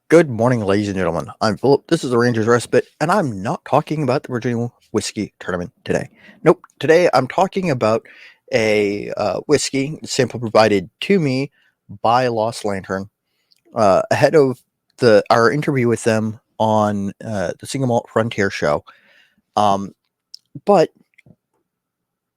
Good morning, ladies and gentlemen. I'm Philip. This is the Rangers Respite, and I'm not talking about the Virginia Whiskey Tournament today. Nope. Today I'm talking about a whiskey sample provided to me by Lost Lantern ahead of our interview with them on the Single Malt Frontier show. Um, but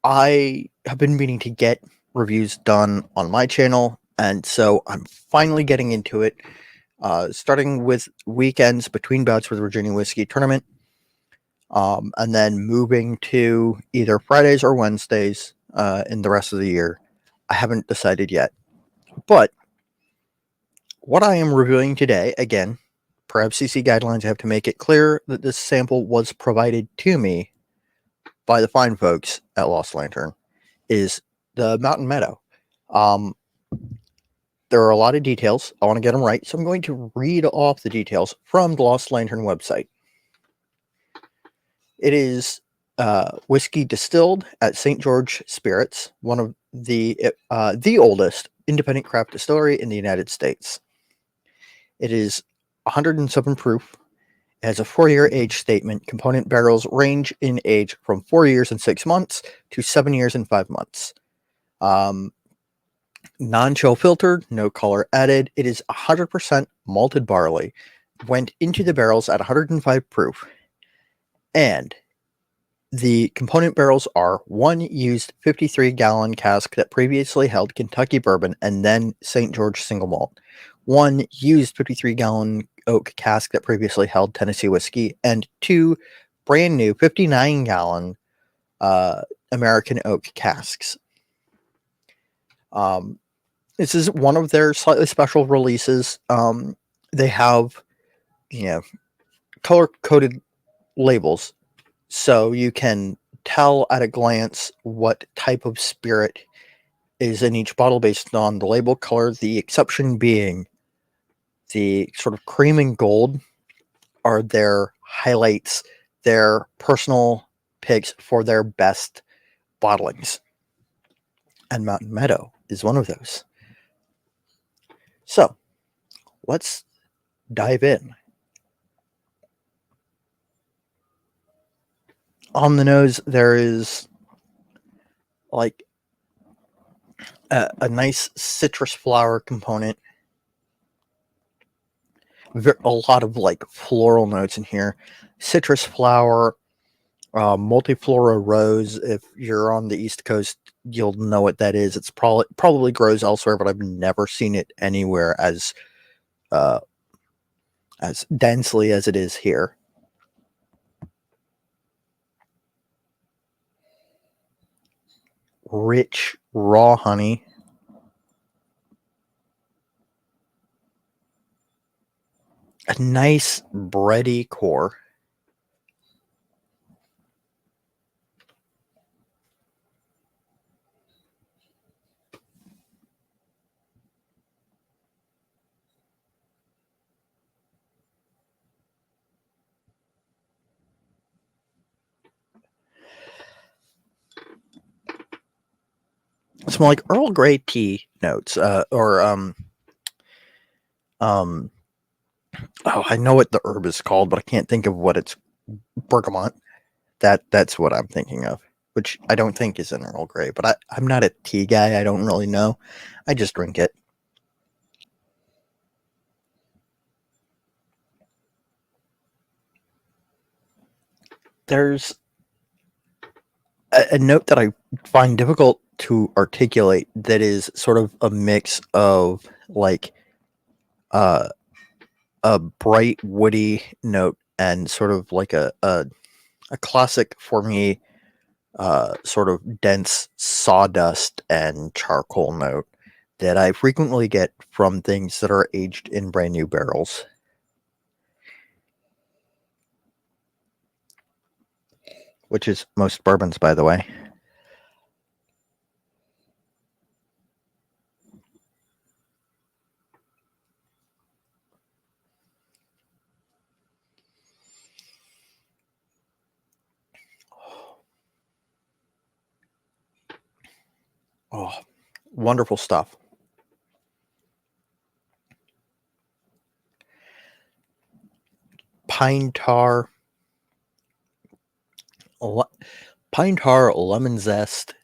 I have been meaning to get reviews done on my channel, and so I'm finally getting into it. Starting with weekends between bouts for the Virginia Whiskey Tournament, and then moving to either Fridays or Wednesdays in the rest of the year. I haven't decided yet. But what I am reviewing today, again, per FCC guidelines, I have to make it clear that this sample was provided to me by the fine folks at Lost Lantern, is the Mountain Meadow. There are a lot of details. I want to get them right, so I'm going to read off the details from the Lost Lantern website. It is whiskey distilled at St. George Spirits, one of the oldest independent craft distillery in the United States. It is 107 proof. It has a 4-year age statement. Component barrels range in age from 4 years and 6 months to 7 years and 5 months. Non-chill filtered, no color added. It is 100% malted barley. Went into the barrels at 105 proof. And the component barrels are one used 53-gallon cask that previously held Kentucky bourbon and then St. George single malt, one used 53-gallon oak cask that previously held Tennessee whiskey, and two brand new 59-gallon American oak casks. This is one of their slightly special releases. They have, color-coded labels, so you can tell at a glance what type of spirit is in each bottle based on the label color. The exception being the sort of cream and gold are their highlights, their personal picks for their best bottlings. And Mountain Meadow is one of those. So let's dive in. On the nose, there is like a nice citrus flower component. A lot of like floral notes in here. Citrus flower, multiflora rose. If you're on the East Coast, you'll know what that is. It's probably grows elsewhere, but I've never seen it anywhere as densely as it is here. Rich raw honey. A nice bready core. Smell like Earl Grey tea notes, oh, I know what the herb is called, but I can't think of what it's. Bergamot. That's what I'm thinking of, which I don't think is an Earl Grey, but I'm not a tea guy. I don't really know. I just drink it. There's a note that I find difficult to articulate that is sort of a mix of like a bright woody note and sort of like a classic for me sort of dense sawdust and charcoal note that I frequently get from things that are aged in brand new barrels. Which is most bourbons, by the way. Oh, wonderful stuff. pine tar, pine tar, lemon zest.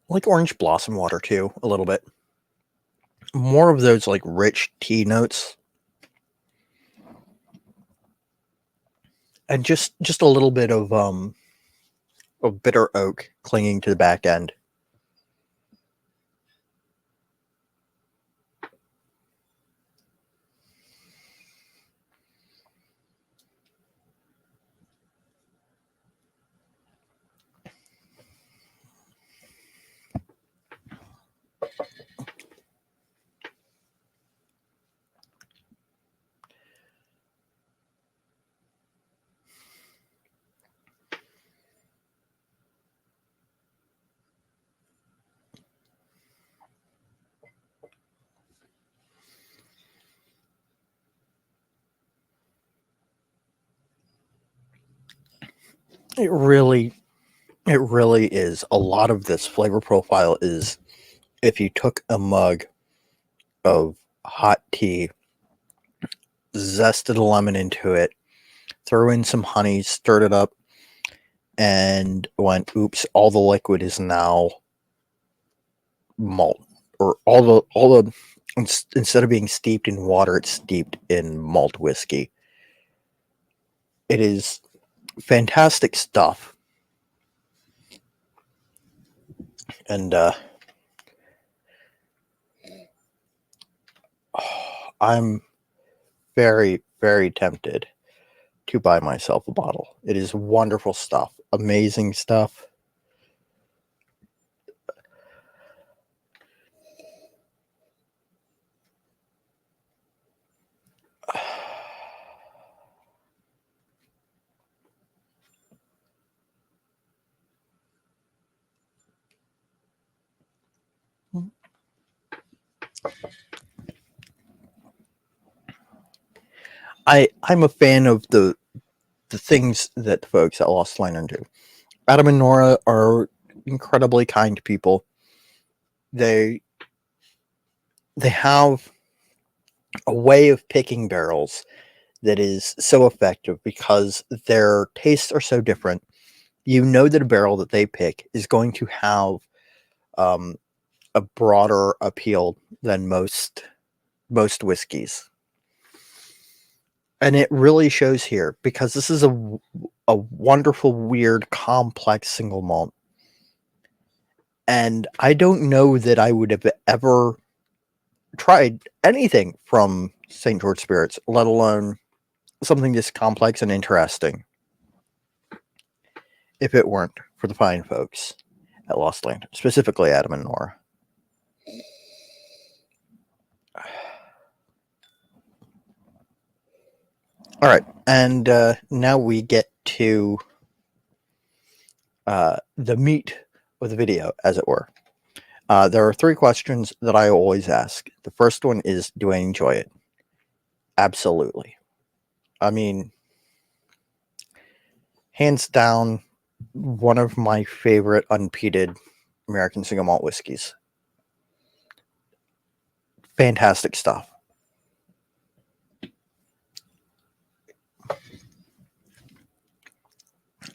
Like orange blossom water too, a little bit. More of those like rich tea notes. And just a little bit of bitter oak clinging to the back end. It really is. A lot of this flavor profile is if you took a mug of hot tea, zested a lemon into it, threw in some honey, stirred it up, and went, oops, all the liquid is now malt. Or all the instead of being steeped in water, it's steeped in malt whiskey. It is fantastic stuff. And I'm very, very tempted to buy myself a bottle. It is wonderful stuff. Amazing stuff. I'm a fan of the things that the folks at Lost Lantern do. Adam and Nora are incredibly kind people. They have a way of picking barrels that is so effective because their tastes are so different. You know that a barrel that they pick is going to have a broader appeal than most whiskeys. And it really shows here because this is a wonderful, weird, complex single malt. And I don't know that I would have ever tried anything from St. George Spirits, let alone something this complex and interesting, if it weren't for the fine folks at Lost Lantern, specifically Adam and Nora. All right, and now we get to the meat of the video, as it were. There are 3 questions that I always ask. The first one is, do I enjoy it? Absolutely. I mean, hands down, one of my favorite unpeated American single malt whiskeys. Fantastic stuff.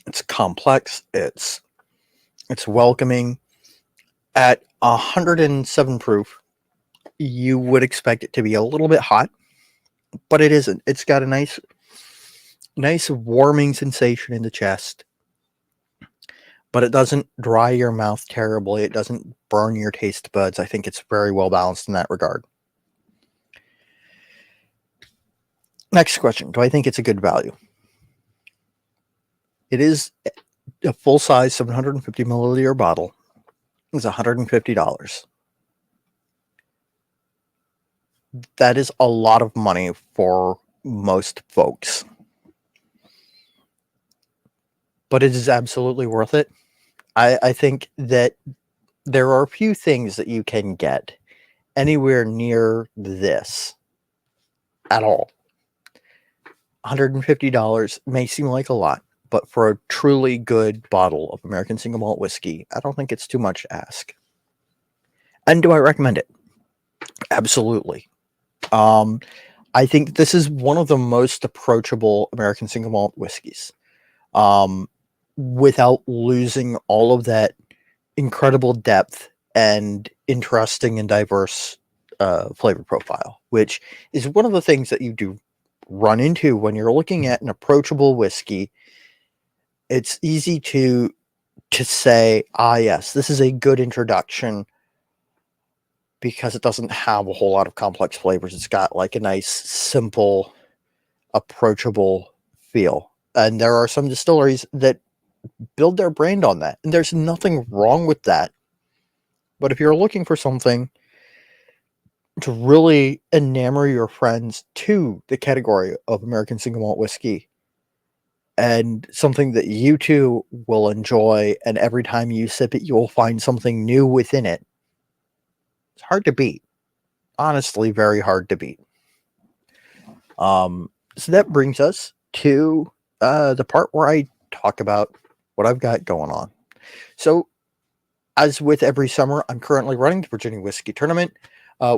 It's complex. It's welcoming. At 107 proof, you would expect it to be a little bit hot, but it isn't. It's got a nice warming sensation in the chest, but it doesn't dry your mouth terribly. It doesn't burn your taste buds. I think it's very well balanced in that regard. Next question. Do I think it's a good value? It is a full-size 750 milliliter bottle. It's $150. That is a lot of money for most folks. But it is absolutely worth it. I think that there are a few things that you can get anywhere near this at all. $150 may seem like a lot, but for a truly good bottle of American single malt whiskey, I don't think it's too much to ask. And do I recommend it? Absolutely. I think this is one of the most approachable American single malt whiskeys, um, without losing all of that incredible depth and interesting and diverse flavor profile, which is one of the things that you do run into when you're looking at an approachable whiskey. It's easy to say, ah, yes, this is a good introduction because it doesn't have a whole lot of complex flavors. It's got like a nice, simple, approachable feel. And there are some distilleries that build their brand on that. And there's nothing wrong with that. But if you're looking for something to really enamor your friends to the category of American single malt whiskey, and something that you too will enjoy, and every time you sip it, you will find something new within it, it's hard to beat. Honestly, very hard to beat. So that brings us to the part where I talk about what I've got going on. So, as with every summer, I'm currently running the Virginia Whiskey Tournament.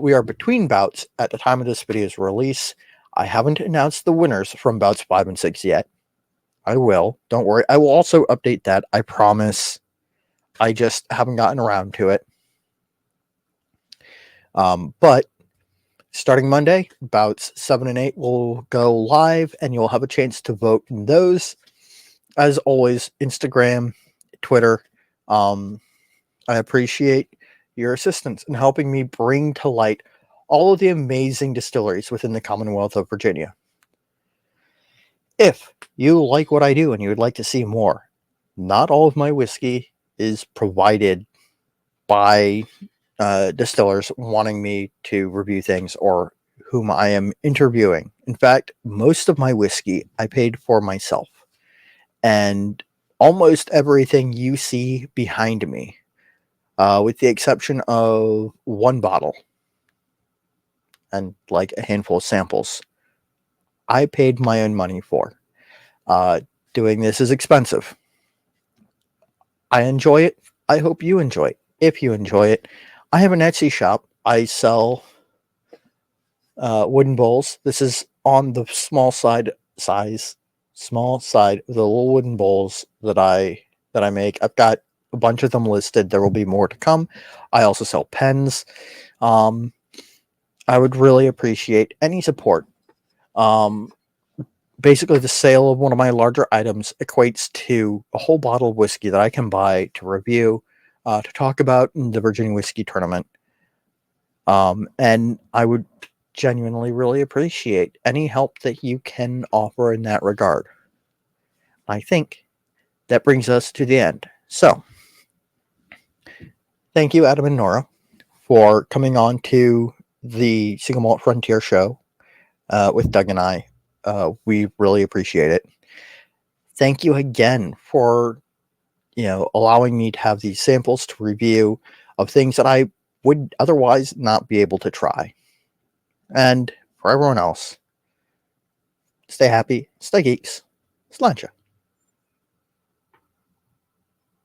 We are between bouts at the time of this video's release. I haven't announced the winners from bouts 5 and 6 yet. I will. Don't worry. I will also update that. I promise. I just haven't gotten around to it. But starting Monday, bouts 7 and 8 will go live, and you'll have a chance to vote in those. As always, Instagram, Twitter. I appreciate your assistance in helping me bring to light all of the amazing distilleries within the Commonwealth of Virginia. If you like what I do and you would like to see more, not all of my whiskey is provided by distillers wanting me to review things or whom I am interviewing. In fact, most of my whiskey I paid for myself. And almost everything you see behind me, with the exception of one bottle and like a handful of samples, I paid my own money for. Doing this is expensive. I enjoy it. I hope you enjoy it. If you enjoy it, I have an Etsy shop. I sell wooden bowls. This is on the small side of the little wooden bowls that I make. I've got a bunch of them listed. There will be more to come. I also sell pens. I would really appreciate any support. Basically, the sale of one of my larger items equates to a whole bottle of whiskey that I can buy to review, to talk about in the Virginia Whiskey Tournament. And I would genuinely really appreciate any help that you can offer in that regard. I think that brings us to the end. So, thank you, Adam and Nora, for coming on to the Single Malt Frontier show with Doug and I. We really appreciate it. Thank you again for allowing me to have these samples to review of things that I would otherwise not be able to try. And for everyone else, stay happy, stay geeks, sláinte.